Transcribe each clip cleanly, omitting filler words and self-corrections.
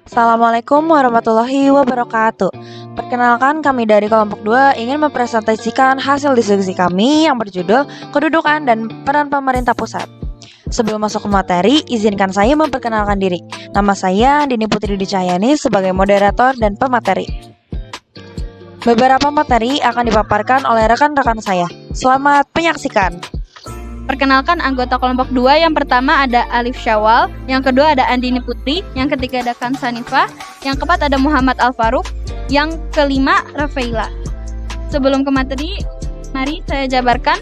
Assalamualaikum warahmatullahi wabarakatuh. Perkenalkan, kami dari kelompok 2 ingin mempresentasikan hasil diskusi kami yang berjudul Kedudukan dan Peran Pemerintah Pusat. Sebelum masuk ke materi, izinkan saya memperkenalkan diri. Nama saya Dini Putri Dicayani sebagai moderator dan pemateri. Beberapa materi akan dipaparkan oleh rekan-rekan saya. Selamat menyaksikan. Perkenalkan anggota kelompok 2, yang pertama ada Alif Syawal, yang kedua ada Andini Putri, yang ketiga ada Kansanifah, yang keempat ada Muhammad Al-Faruq, yang kelima Rafaela. Sebelum ke materi, mari saya jabarkan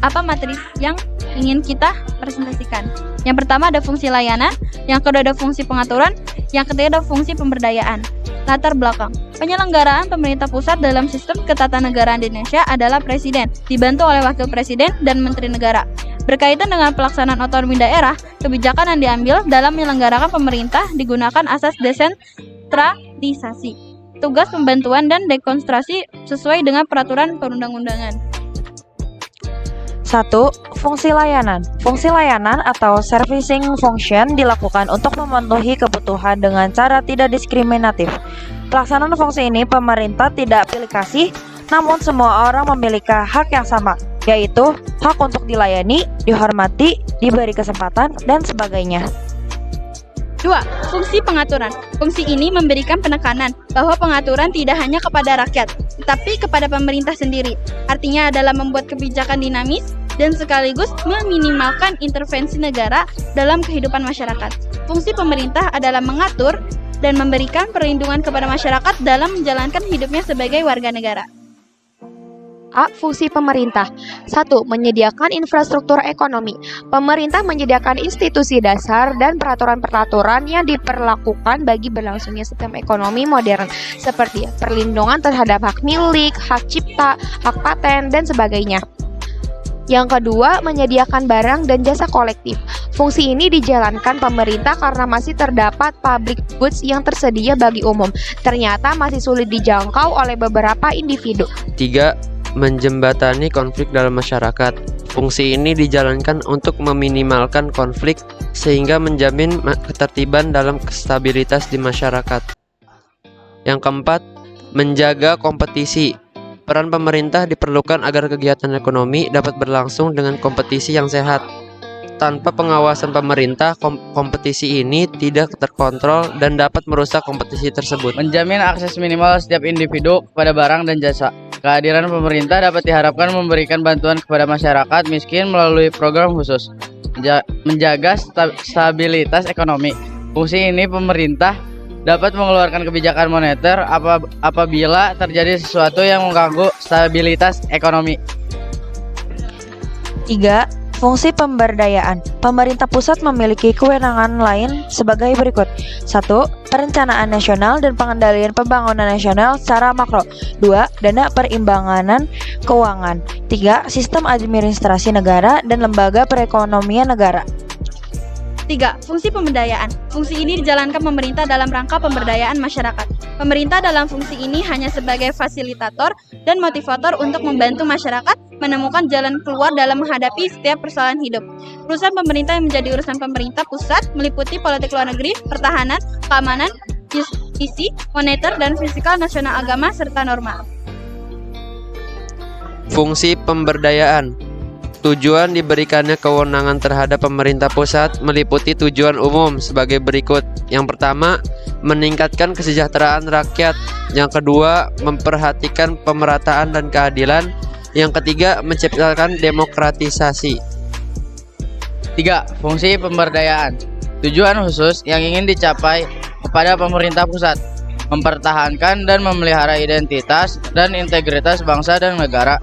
apa materi yang ingin kita presentasikan. Yang pertama ada fungsi layanan, yang kedua ada fungsi pengaturan, yang ketiga ada fungsi pemberdayaan. Latar belakang. Penyelenggaraan pemerintah pusat dalam sistem ketatanegaraan di Indonesia adalah Presiden, dibantu oleh Wakil Presiden dan Menteri Negara. Berkaitan dengan pelaksanaan otonomi daerah, kebijakan yang diambil dalam menyelenggarakan pemerintah digunakan asas desentralisasi, tugas pembantuan dan dekonstruksi sesuai dengan peraturan perundang-undangan. 1. Fungsi layanan. Fungsi layanan atau servicing function dilakukan untuk memenuhi kebutuhan dengan cara tidak diskriminatif. Pelaksanaan fungsi ini pemerintah tidak pilih kasih, namun semua orang memiliki hak yang sama, yaitu hak untuk dilayani, dihormati, diberi kesempatan, dan sebagainya. 2. Fungsi pengaturan. Fungsi ini memberikan penekanan bahwa pengaturan tidak hanya kepada rakyat, tetapi kepada pemerintah sendiri. Artinya adalah membuat kebijakan dinamis dan sekaligus meminimalkan intervensi negara dalam kehidupan masyarakat. Fungsi pemerintah adalah mengatur dan memberikan perlindungan kepada masyarakat dalam menjalankan hidupnya sebagai warga negara. A. Fungsi pemerintah. 1. Menyediakan infrastruktur ekonomi. Pemerintah menyediakan institusi dasar dan peraturan-peraturan yang diperlakukan bagi berlangsungnya sistem ekonomi modern, seperti perlindungan terhadap hak milik, hak cipta, hak paten, dan sebagainya. Yang kedua, menyediakan barang dan jasa kolektif. Fungsi ini dijalankan pemerintah karena masih terdapat public goods yang tersedia bagi umum, ternyata masih sulit dijangkau oleh beberapa individu. 3. Menjembatani konflik dalam masyarakat. Fungsi ini dijalankan untuk meminimalkan konflik sehingga menjamin ketertiban dalam stabilitas di masyarakat. Yang keempat, menjaga kompetisi. Peran pemerintah diperlukan agar kegiatan ekonomi dapat berlangsung dengan kompetisi yang sehat. Tanpa pengawasan pemerintah, kompetisi ini tidak terkontrol dan dapat merusak kompetisi tersebut. Menjamin akses minimal setiap individu kepada barang dan jasa. Kehadiran pemerintah dapat diharapkan memberikan bantuan kepada masyarakat miskin melalui program khusus. Menjaga stabilitas ekonomi. Fungsi ini pemerintah dapat mengeluarkan kebijakan moneter apabila terjadi sesuatu yang mengganggu stabilitas ekonomi. 3. Fungsi pemberdayaan. Pemerintah pusat memiliki kewenangan lain sebagai berikut. 1. Perencanaan nasional dan pengendalian pembangunan nasional secara makro. 2. Dana perimbangan keuangan. 3. Sistem administrasi negara dan lembaga perekonomian negara. 3. Fungsi pemberdayaan. Fungsi ini dijalankan pemerintah dalam rangka pemberdayaan masyarakat. Pemerintah dalam fungsi ini hanya sebagai fasilitator dan motivator untuk membantu masyarakat menemukan jalan keluar dalam menghadapi setiap persoalan hidup. Urusan pemerintah yang menjadi urusan pemerintah pusat meliputi politik luar negeri, pertahanan, keamanan, justisi, moneter, dan fiskal nasional, agama, serta norma. Fungsi pemberdayaan. Tujuan diberikannya kewenangan terhadap pemerintah pusat meliputi tujuan umum sebagai berikut. Yang pertama, meningkatkan kesejahteraan rakyat. Yang kedua, memperhatikan pemerataan dan keadilan. Yang ketiga, menciptakan demokratisasi. 3. Fungsi pemberdayaan. Tujuan khusus yang ingin dicapai kepada pemerintah pusat: mempertahankan dan memelihara identitas dan integritas bangsa dan negara,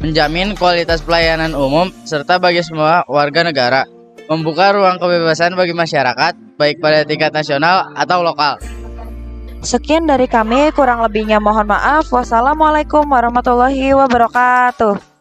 menjamin kualitas pelayanan umum serta bagi semua warga negara, membuka ruang kebebasan bagi masyarakat, baik pada tingkat nasional atau lokal. Sekian dari kami, kurang lebihnya mohon maaf. Wassalamualaikum warahmatullahi wabarakatuh.